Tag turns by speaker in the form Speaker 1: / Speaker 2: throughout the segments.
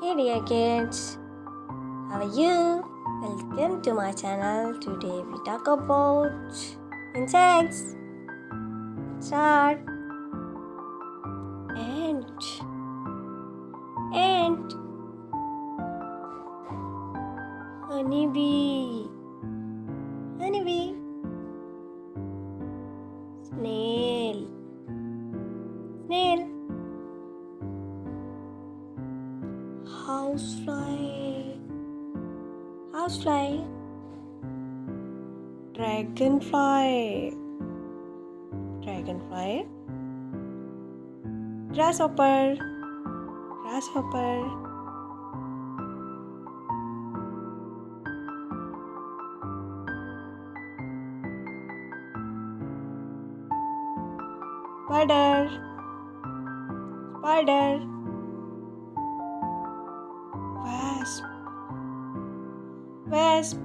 Speaker 1: Hey dear kids, how are you? Welcome to my channel. Today we talk about insects. Start. Ant. Honeybee. Snail. Housefly. Dragonfly. Grasshopper. Spider. Wasp.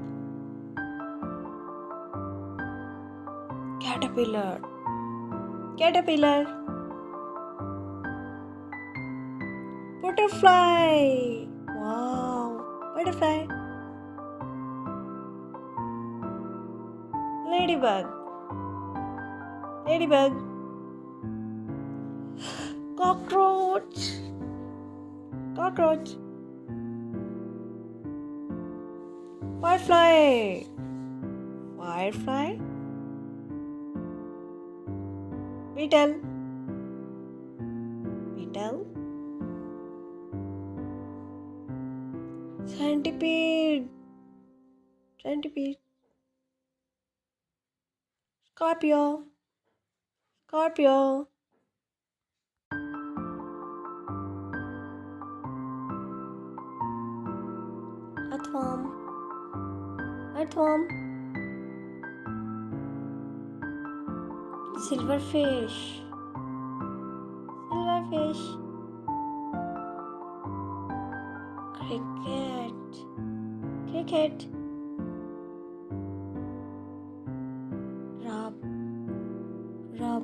Speaker 1: Caterpillar. Butterfly. Wow. Butterfly. Ladybug. Cockroach. Firefly. Beetle. Centipede. Scorpio. Earthworm. Silverfish. Cricket. Grub.